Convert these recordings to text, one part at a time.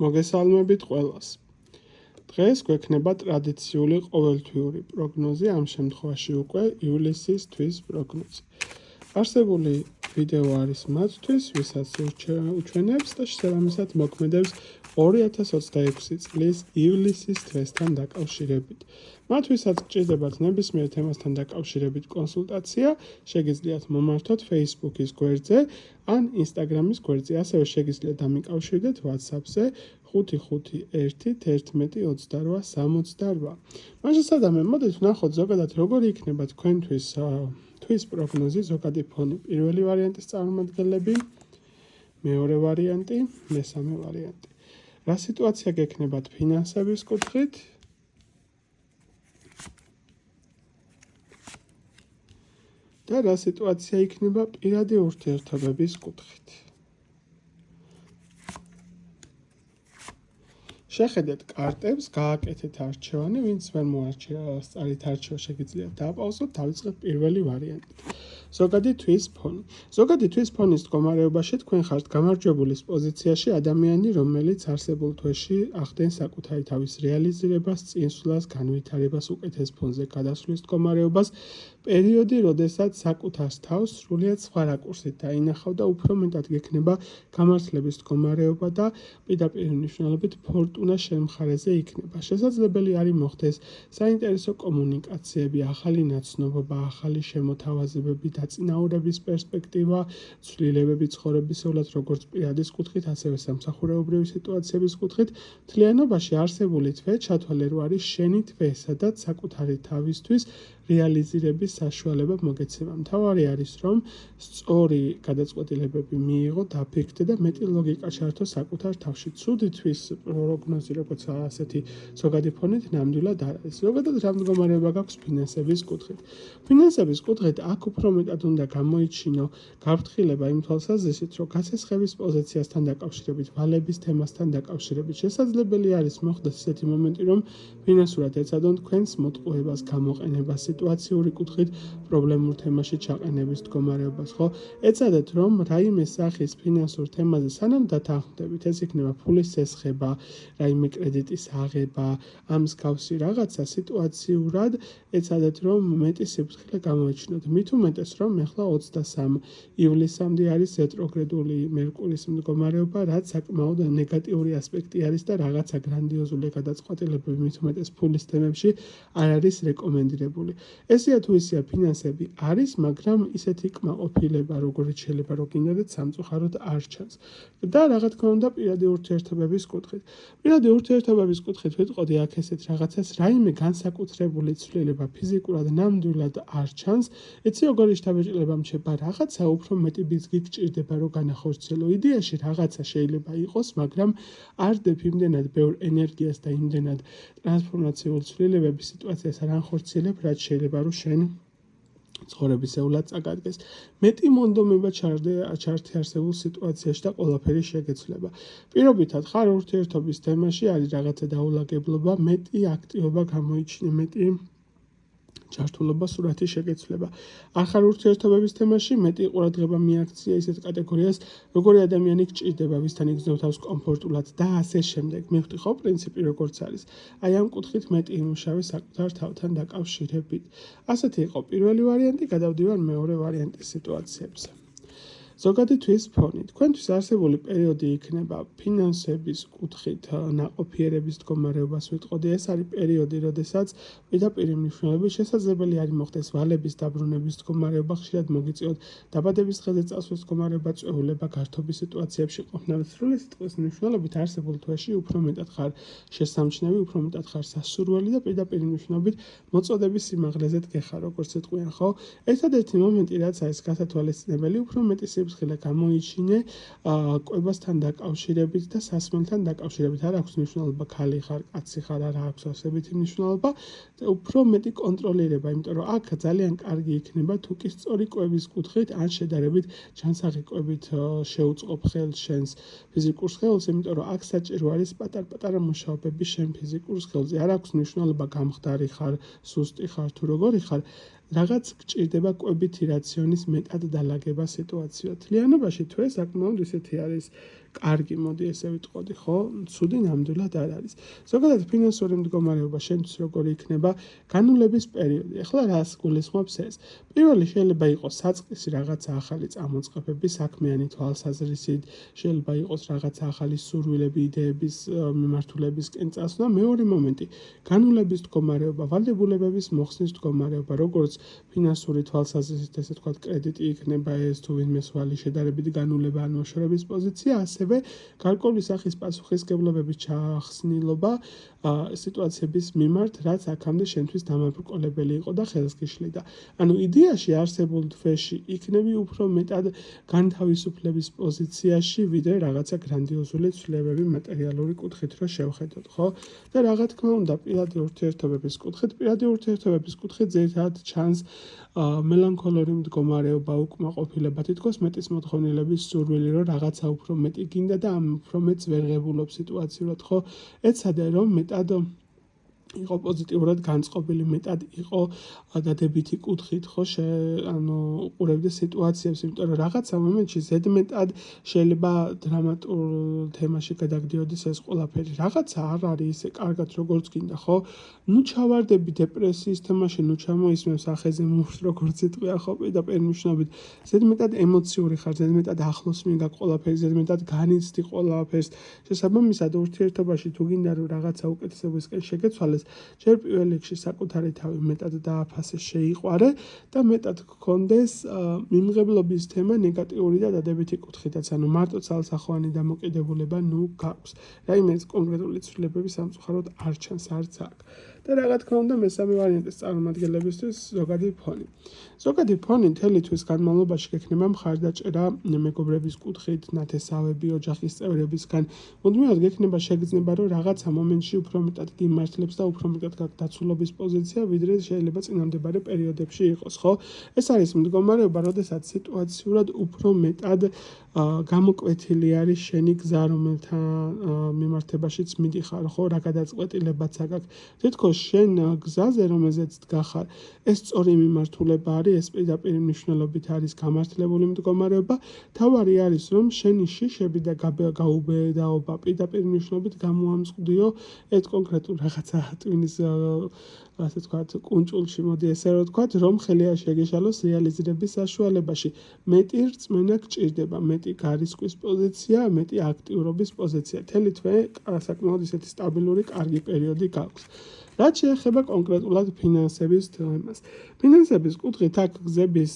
მოგესალმებით ყველას. დღეს გვექნება ტრადიციული ყოველთვიური პროგნოზი, ამ შემთხვევაში უკვე ივლისის თვის პროგნოზი. არსებული ვიდეო არის მათთვის, ვისაც უჩვენებს და შესაბამისად მოქმედებს 2026 წლის ივლისის თვესთან დაკავშირებით. მათ ვისაც გჭირდებათ ნებისმიერ თემასთან დაკავშირებით კონსულტაცია, შეგიძლიათ მომართოთ Facebook-ის გვერდზე ან Instagram-ის გვერდზე. ასევე შეგიძლიათ დამიკავშირდეთ WhatsApp-ზე 551112862. მან შესაძლოა მოდით ვნახოთ ზოგადად როგორი იქნება თქვენთვის თვის პროგნოზი, ზოგადი ფონი. პირველი ვარიანტის წარმომადგენლები, მეორე ვარიანტი, მესამე ვარიანტი. რა სიტუაცია გექნებათ ფინანსების კუთხით? და რა სიტუაცია იქნება პირადი ურთიერთობების კუთხით. შეხედეთ კარტებს, გააკეთეთ არჩევანი, ვინც ვერ მოარჩია სწორით არჩევა, შეგიძლიათ დააპაუზოთ, დავიწყებთ პირველი ვარიანტით. ზოგადი თვის ფონი. ზოგადი თვის ფონის მდგომარეობაში თქვენ ხართ გამარჯვებულის პოზიციაში ადამიანი, რომელიც არსებულ თვეში ახდენს საკუთარი თავის რეალიზირებას, წინსვლას, განვითარებას, უკეთეს ფონზე გადასვლის მდგომარეობას, პერიოდი, როდესაც საკუთარ თავს სრულიად სხვა რაკურსით დაინახავ და უფრო მეტად გექნება გამართლების მდგომარეობა და პირდაპირ მნიშვნელობით ფორტუნა შენ მხარეზე იქნება. შესაძლებელი არის მოხდეს საინტერესო კომუნიკაციები, ახალი ნაცნობობა, ახალი შემოთავაზებები, დაწინაურების პერსპექტივა, ცვლილებები ცხოვრებისეულად როგორც პირადის კუთხით, ასევე სამსახურეობრივი სიტუაციების კუთხით. მთლიანობაში არსებული თვე ჩათვალე რო არის შენი თვე, სადაც საკუთარი თავისთვის რეალიზირების საშუალება მოგეცემა. მთავარი არის, რომ სწორი გადაწყვეტილებები მიიღო, დაფიქრდე და მეტი ლოგიკა ჩართო საკუთარ თავში. ცუდი თვის პროგნოზი, როგორც ასეთი ზოგადი ფონით ნამდვილად არ არის. ზოგადად რა მდგომარეობა გაქვს ფინანსების კუთხით? ფინანსების კუთხით აქ უფრო მეტად უნდა გამოიჩინო გაფრთხილება იმ თვალსაზრისით, რომ გასესხების პოზიციასთან დაკავშირებით, ვალების თემასთან დაკავშირებით შესაძლებელი არის მოხდეს ესეთი მომენტი, რომ ფინანსურად ეცადონ თქვენს მოტყუებას, გამოყენებას, სიტუაციური კუთხით პრობლემურ თემაში ჩაყენების მდგომარეობას, ხო? ეცადეთ, რომ რაიმე სახის ფინანსურ თემაზე სანამ დათანხმდებით, ეს იქნება ფულის სესხება, რაიმე კრედიტის აღება, ამ მსგავსი რაღაცა სიტუაციურად ეცადეთ, რომ მეტი სიფრთხილე გამოიჩინოთ. მით უმეტეს, რომ ეხლა 23 ივლისამდე არის რეტროგრადული მერკურის მდგომარეობა, რაც საკმაოდ ნეგატიური ასპექტი არის და რაღაცა გრანდიოზული გადაწყვეტილებები მით უმეტეს ფულის თემებში არ არის რეკომენდირებული. ესეა თუ ისეა ფინანსები არის, მაგრამ ისეთი კმაყოფილება, როგორც შეიძლება რომ გინდათ სამწუხაროდ არ ჩანს. და რა თქმა უნდა, პირადი ურთიერთობების კუთხით. პირადი ურთიერთობების კუთხით ვიტყოდი აქ ესეთ რაღაცას, რაიმე განსაკუთრებული ცვლილება ფიზიკურად ნამდვილად არ ჩანს. იცი როგორი შთაბეჭდილება მრჩება, რაღაცა უფრო მეტი ბიძგი გჭირდება რომ განახორციელო. იდეაში რაღაცა შეიძლება იყოს, მაგრამ არ დებ იმდენად ბევრ ენერგიას და იმდენად ტრანსფორმაციულ ცვლილებების სიტუაციას არ ანხორციელებ, რაც შეიძლება რომ შენ ცხოვრებისეულად წაგადგეს. მეტი მონდომება ჩართი არსებულ სიტუაციაში და ყველაფერი შეგეცვლება. პირობითად ხარ ურთიერთობის თემაში არის რაღაცა დაულაგებლობა, მეტი აქტივობა გამოიჩინე, მეტი ჩართულობა სურათი შეგეცვლება. არ ხარ ურთიერთობების თემაში, მეტი ყურადღება მიაქცია ისეთ კატეგორიას, როგორი ადამიანი გჭირდება, ვისთან იგრძნო თავს კომფორტულად და ასე შემდეგ. მივხვდი ხო პრინციპი როგორც არის. აი ამ კუთხით მეტი იმუშავე საკუთარ თავთან დაკავშირებით. ასეთი იყო პირველი ვარიანტი, გადავდივარ მეორე ვარიანტის სიტუაციებზე. ზოგადი თვის ფონი. თქვენთვის არსებული პერიოდი იქნება ფინანსების კუთხით ნაყოფიერების მდგომარეობას ვიტყოდი. ეს არის პერიოდი, როდესაც პირდაპირ მნიშვნელობით შესაძლებელი არის მოხდეს ვალების დაბრუნების მდგომარეობა, ხშირად მოგიწიოთ დაბადების დღეზე წასვლის მდგომარეობა, წვეულება, გართობის სიტუაციებში ყოფნა. სრული სიტყვის მნიშვნელობით არსებულ თვეში უფრო მეტად ხარ შესამჩნევი, უფრო მეტად ხარ სასურველი და პირდაპირ მნიშვნელობით მოწოდების სიმაღლეზეთ გეხარ, როგორც ეთყვიან, ხო? ერთადერთი მომენტი, რაც არის გასათვალისწინებელი, უფრო მეტი სიფრთხილე გამოიჩინე კვებასთან დაკავშირებით და სასმელთან დაკავშირებით. არ აქვს მნიშვნელობა ქალი ხარ, კაცი ხარ, არ აქვს ასებითი მნიშვნელობა. უფრო მეტი კონტროლირება, იმიტომ რომ აქ ძალიან კარგი იქნება თუ კი სწორი კვების კუთხით ან შედარებით ჯანსაღი კვებით შეუწყობ ხელს შენს ფიზიკურ ხელს, იმიტომ რომ აქ საჭირო არის პატარ-პატარა მუშაობები შენ ფიზიკურ ხელზე. არ აქვს მნიშვნელობა გამხდარი ხარ, სუსტი ხარ თუ როგორი ხარ. რაღაც გჭირდება კვებითი რაციონის მეტად დალაგება სიტუაცია. თლიანობაში თვე საკმაოდ ისეთი არის კარგი, მოდი ესე ვიტყოდი, ხო? ცუდი ნამდვილად არ არის. ზოგადად ფინანსური მდგომარეობა შენთვის როგორი იქნება განულების პერიოდი. ეხლა რას გულისხმობს ეს? პირველი შეიძლება იყოს საწყისი რაღაცა ახალი წამოწყებები, საქმიანი თვალსაზრისით, შეიძლება იყოს რაღაცა ახალი სურვილები, იდეების მიმართულებისკენ წასვლა. მეორე მომენტი, განულების მდგომარეობა, ვალდებულებების მოხსნის მდგომარეობა, როგორც ფინანსური თვალსაზრისით, ესე ვთქვათ, კრედიტი იქნება ეს თუ ვინმე სვალი შედარებითი განულება ან მოშორების პოზიცია, ასევე გარკვეული სახის პასუხისმგებლობების ჩახსნილობა სიტუაციების მიმართ, რაც აქამდე შენთვის დამაბრკოლებელი იყო და ხელს გიშლიდა. ანუ იდეაში არსებულ თვეში იქნები უფრო მეტად განთავისუფლების პოზიციაში, ვიდრე რაღაცა გრანდიოზული ცვლილებები მატერიალური კუთხით რო შევხედოთ, ხო? და რა თქმა უნდა, პირადი ურთიერთობების კუთხით ძირითადად ჩანს მელანქოლური მდგომარეობა, უკმაყოფილება, თითქოს მეტის მოთხოვნილების სურვილი, რომ რაღაცა უფრო მეტი გინდა და ამ უფრო მეტს ვერ ღებულობ სიტუაციურად, ხო? ეცადე რომ მეტად იყო პოზიტიურად განწყობილი, მეტად იყო დადებითი კუთხით, ხო, ანუ უყურებდი სიტუაციებს, იმიტომ რომ რაღაცა მომენტში ზედმეტად შეიძლება დრამატულ თემაში გადაგდიოდეს ეს ყველაფერი. რაღაცა არ არის ისე კარგად როგორც გინდა, ხო? ნუ ჩავარდები დეპრესიის თემაში, ნუ ჩამოისმევს ახეზე მუშ როგორც იტყვია, ხო, პირდაპირ ნიშნობით. ზედმეტად ემოციური ხარ, ზედმეტად ახლოს მიგა ყველაფერი, ზედმეტად განიცდი ყველაფერს. შესაბამისად ურთიერთობაში თუ გინდა რომ რაღაცა უკეთესობისკენ შეგეცვალეს, ჯერ პირველ რიგში საკუთარი თავი მეტად დააფასე, შეიყვარე და მეტად გქონდეს მიმღებლობის თემა ნეგატიური და დადებითი კუთხითაც, ანუ მარტო ცალსახვიანი დამოკიდებულება ნუ გაქვს. რაიმე კონკრეტული ცვლილებები სამწუხაროდ არ ჩანს არც აქ. და რა თქმა უნდა, მესამე ვარიანტის წარმომადგენლებისთვის ზოგადი ფონი. ზოგადი ფონი მთელი თვის განმავლობაში გექნება მხარდაჭერა მეგობრების კუთხით, ნათესავები, ოჯახის წევრებისგან. მუდმივად გექნება შეგრძნება, რომ რაღაცა მომენტში უფრო მეტად გიმართლებს და უფრო მეტად გაქვს დაცულობის პოზიცია, ვიდრე შეიძლება წინამდებარე პერიოდებში იყოს, ხო? ეს არის მდგომარეობა, როდესაც სიტუაციურად უფრო მეტად გამოკვეთილი არის შენი გზა, რომელთა მიმართებაშიც მიდიხარ, ხო? რა გადაწყვეტილებაც აქვს. თითქოს შენ გზაზე, რომელზეც დგახარ, ეს სწორი მიმართულება არის, ეს პირდაპირ მნიშვნელობით არის გამართლებული მდგომარეობა. თავარი არის, რომ შენი შიშები და გაუბედაობა პირდაპირ მნიშვნელობით გამოამწყდიო ეს კონკრეტულ რაღაცა ტვინის ასე ვთქვათ, კუნჭულში, მოდი ესე რომ ვთქვათ, რომ ხელი არ შეგეშალოს რეალიზირების საშუალებაში. მეტი რწმენა გჭირდება, მეტი გარისკვის პოზიცია, მეტი აქტიურობის პოზიცია. მთელი თვე საკმაოდ ისეთი სტაბილური, კარგი პერიოდი გაქვს. რაც შეეხება კონკრეტულად ფინანსების თემას. ფინანსების კუთხით აქ გზების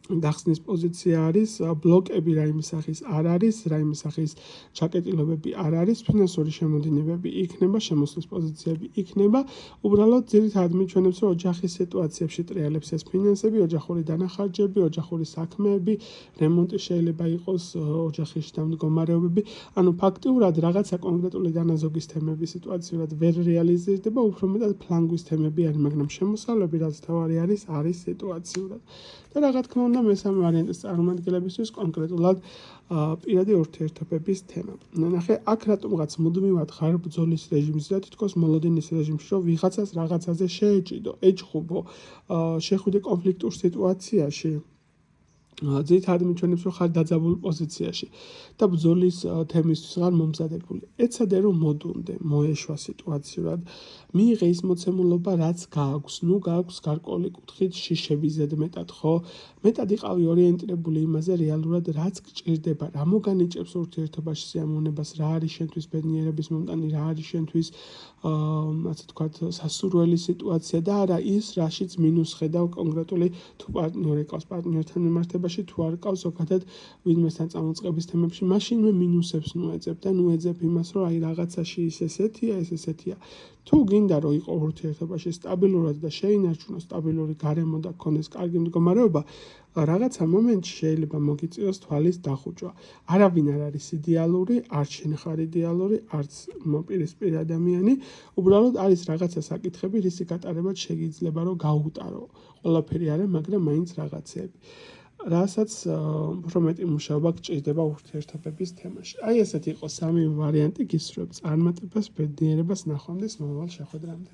დახსნის პოზიცია არის, ბლოკები რაიმე სახის არ არის, რაიმე სახის ჩაკეტილობები არ არის, ფინანსური შემოდინებები იქნება, შემოსვლის პოზიციები იქნება. უბრალოდ ძირითადად მიჩვენებს, რომ ოჯახის სიტუაციებში ტრიალებს ეს ფინანსები, ოჯახური დანახარჯები, ოჯახური საქმეები, რემონტი შეიძლება იყოს, ოჯახის დამდგომარეობები. ანუ ფაქტიურად რაღაცა კონკრეტული დანაზოგის თემები სიტუაციურად ვერ რეალიზირდება, უფრო მეტად ფლანგვის თემები არის, მაგრამ შემოსავლები, რაც თავარი არის სიტუაციურად. და რა თქმა უნდა, მესამე ვარიანტის წარმომადგენლებისთვის კონკრეტულად პირადი ურთიერთობების თემა. ნახე, აქ რატომღაც მუდმივად ხარ ბრძოლის რეჟიმში და თითქოს მოლოდინის რეჟიმში, რომ ვიღაცას რაღაცაზე შეეჭიდო, ეჭხუბო, შეხვიდე კონფლიქტურ სიტუაციაში. ძირითადად მიჩვენებს, რომ ხარ დაძაბულ პოზიციაში და ბრძოლის თემისთვის ხარ მომზადებული. ეცადე რომ მოდუნდე, მოეშვა სიტუაციურად, მიიღე ის მოცემულობა, რაც გააქვს. ნუ გააქვს გარკვეული კუთხით შიშები ზედმეტად, ხო? მეტად იყავი ორიენტირებული იმაზე რეალურად, რაც გჭირდება, რა მოგანიჭებს ურთიერთობაში სიამოვნებას, რა არის შენთვის ბედნიერების მომტანი, რა არის შენთვის ასე ვთქვათ, სასურველი სიტუაცია და არა ის, რაშიც მინუს ხედავ კონკრეტული თუ პარტნიორი ყავს პარტნიორთან მიმართებაში, თუ არ ყავს ზოგადად ვინმესთან წამოწყების თემებში, მაშინ მე მინუსებს ნუეძებ და ნუეძებ იმას, რომ აი რაღაცაში ის ესეთია. თუ გინდა რომ იყო ურთიერთობაში სტაბილურად და შეინარჩუნოს სტაბილური გარემო და გქონდეს კარგი მდგომარეობა, რაღაცა მომენტში შეიძლება მოგიწიოს თვალის დახუჭვა. არავინ არ არის იდეალური, არც შენ ხარ იდეალური, არც მოპირისპირი ადამიანი, უბრალოდ არის რაღაცა საკითხები, რისი გატარებაც შეიძლება რომ გაუტარო. ყველაფერი არა, მაგრამ მაინც რაღაცეები. რასაც უფრო მეტი მუშაობა გჭირდება ურთიერთობების თემაში. აი ესეთი იყო სამი ვარიანტი, გისურვებ წარმატებას, ბედნიერებას, ნახვამდის მომავალ შეხვედრამდე.